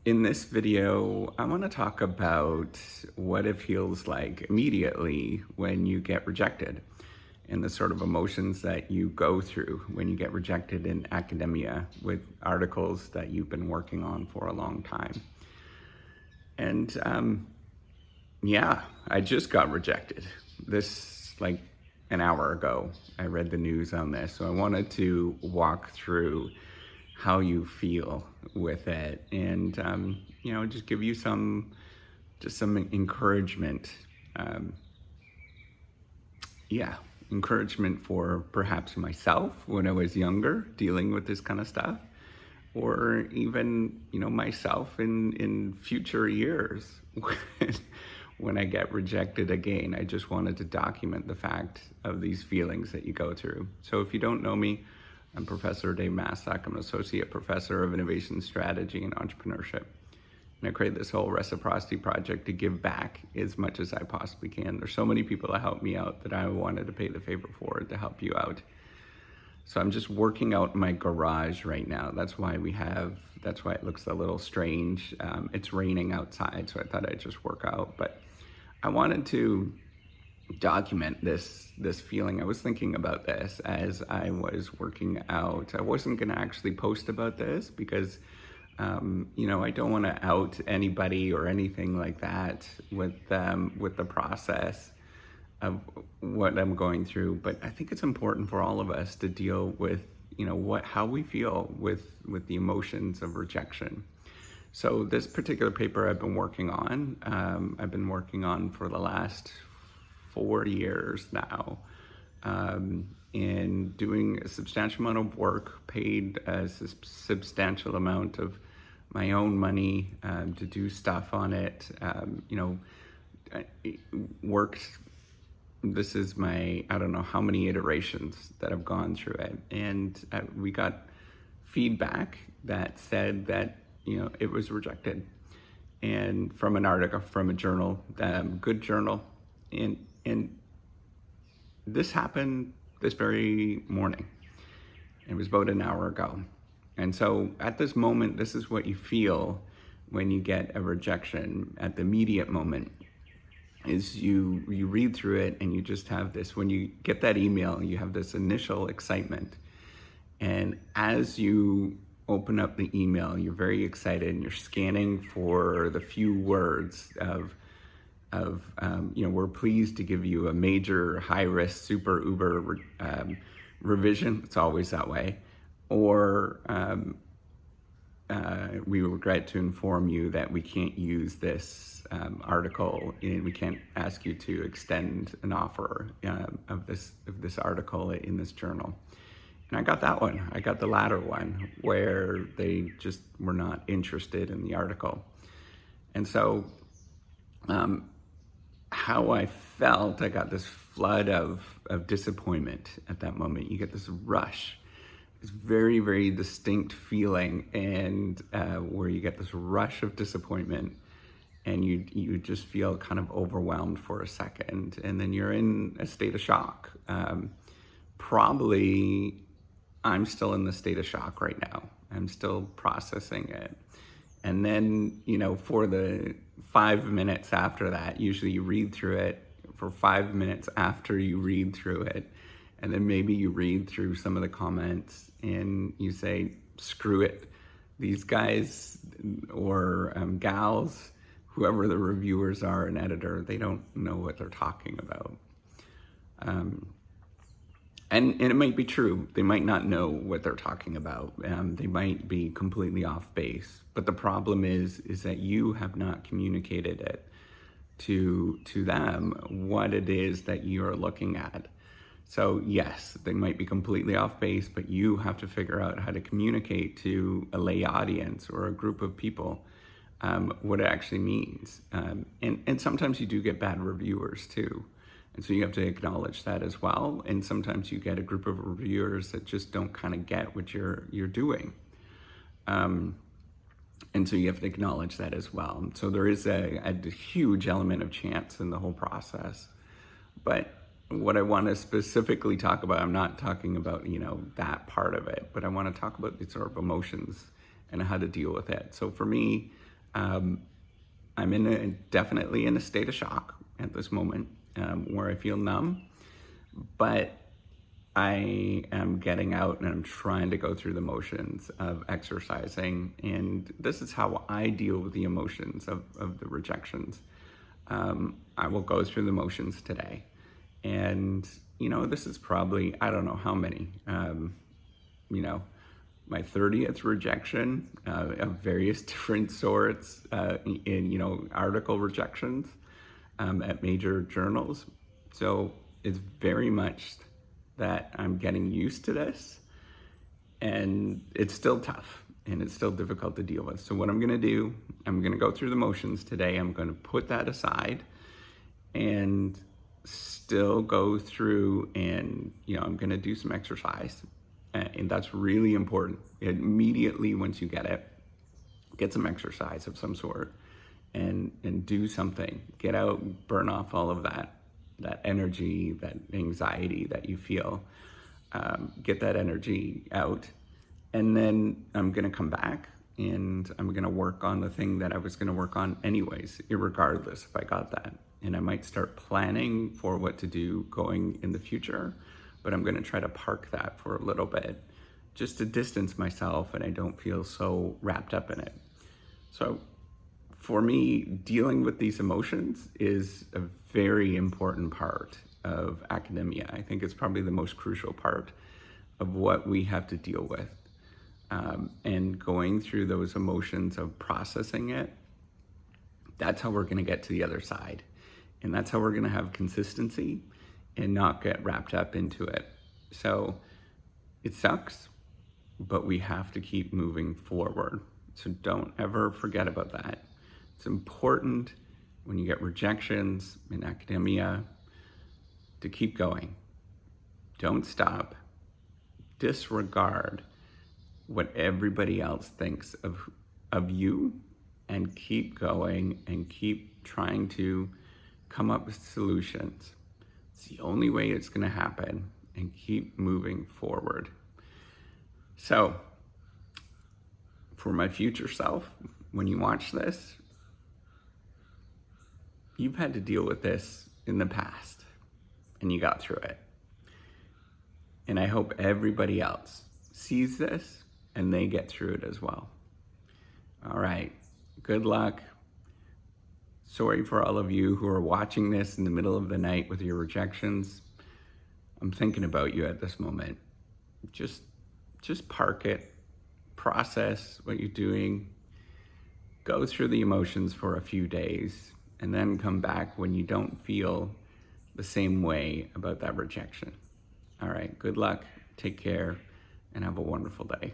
In this video, I want to talk about what it feels like immediately when you get rejected and the sort of emotions that you go through when you get rejected in academia with articles that you've been working on for a long time. And yeah, I just got rejected. This, like an hour ago, I read the news on this. So I wanted to walk through how you feel with it and, just give you some encouragement. Um, yeah, encouragement for perhaps myself when I was younger dealing with this kind of stuff, or even, myself in future years when I get rejected again. I just wanted to document the fact of these feelings that you go through. So if you don't know me, I'm Professor Dave Massack. I'm an Associate Professor of Innovation Strategy and Entrepreneurship. And I created this whole reciprocity project to give back as much as I possibly can. There's so many people that help me out that I wanted to pay the favor forward to help you out. So I'm just working out in my garage right now. That's why it looks a little strange. It's raining outside, so I thought I'd just work out. But I wanted to document this feeling. I was thinking about this as I was working out. I wasn't going to actually post about this because I don't want to out anybody or anything like that with the process of what I'm going through. But I think it's important for all of us to deal with how we feel with the emotions of rejection. So this particular paper I've been working on for the last 4 years now, and doing a substantial amount of work, paid a substantial amount of my own money to do stuff on it. Worked. This is I don't know how many iterations that I've gone through it, and we got feedback that said that it was rejected, and from an article from a journal, good journal, and this happened this very morning. It was about an hour ago. And so at this moment, this is what you feel when you get a rejection. At the immediate moment is you read through it and you just have this, when you get that email, you have this initial excitement. And as you open up the email, you're very excited and you're scanning for the few words of we're pleased to give you a major high-risk super uber revision. It's always that way. Or we regret to inform you that we can't use this article, and we can't ask you to extend an offer of this article in this journal. And I got that one. I got the latter one, where they just were not interested in the article. And so how I felt, I got this flood of disappointment at that moment. You get this rush, this very, very distinct feeling, and where you get this rush of disappointment, and you just feel kind of overwhelmed for a second, and then you're in a state of shock. Probably, I'm still in the state of shock right now. I'm still processing it. And then, for the 5 minutes after that, usually you read through it for 5 minutes after you read through it. And then maybe you read through some of the comments and you say, screw it. These guys or gals, whoever the reviewers are, an editor, they don't know what they're talking about. And it might be true. They might not know what they're talking about. They might be completely off base. But the problem is that you have not communicated it to them what it is that you're looking at. So yes, they might be completely off base, but you have to figure out how to communicate to a lay audience or a group of people what it actually means. And sometimes you do get bad reviewers too. And so you have to acknowledge that as well. And sometimes you get a group of reviewers that just don't kind of get what you're doing. And so you have to acknowledge that as well. So there is a huge element of chance in the whole process. But what I want to specifically talk about, I'm not talking about, that part of it, but I want to talk about these sort of emotions and how to deal with it. So for me, I'm definitely in a state of shock at this moment, where I feel numb, but I am getting out and I'm trying to go through the motions of exercising. And this is how I deal with the emotions of the rejections. I will go through the motions today. And, this is probably, I don't know how many, my 30th rejection of various different sorts, in article rejections at major journals. So it's very much that I'm getting used to this, and it's still tough and it's still difficult to deal with. So what I'm going to do, I'm going to go through the motions today. I'm going to put that aside and still go through, and I'm going to do some exercise, and that's really important. Immediately once you get some exercise of some sort, and do something. Get out, burn off all of that energy, that anxiety that you feel. Get that energy out, and then I'm gonna come back and I'm gonna work on the thing that I was gonna work on anyways, irregardless if I got that. And I might start planning for what to do going in the future, but I'm gonna try to park that for a little bit, just to distance myself and I don't feel so wrapped up in it. So for me, dealing with these emotions is a very important part of academia. I think it's probably the most crucial part of what we have to deal with. And going through those emotions of processing it, that's how we're gonna get to the other side. And that's how we're gonna have consistency and not get wrapped up into it. So it sucks, but we have to keep moving forward. So don't ever forget about that. It's important when you get rejections in academia to keep going. Don't stop. Disregard what everybody else thinks of you, and keep going and keep trying to come up with solutions. It's the only way it's going to happen, and keep moving forward. So, for my future self, when you watch this, you've had to deal with this in the past, and you got through it. And I hope everybody else sees this and they get through it as well. All right, good luck. Sorry for all of you who are watching this in the middle of the night with your rejections. I'm thinking about you at this moment. Just park it, process what you're doing, go through the emotions for a few days, and then come back when you don't feel the same way about that rejection. All right, good luck, take care, and have a wonderful day.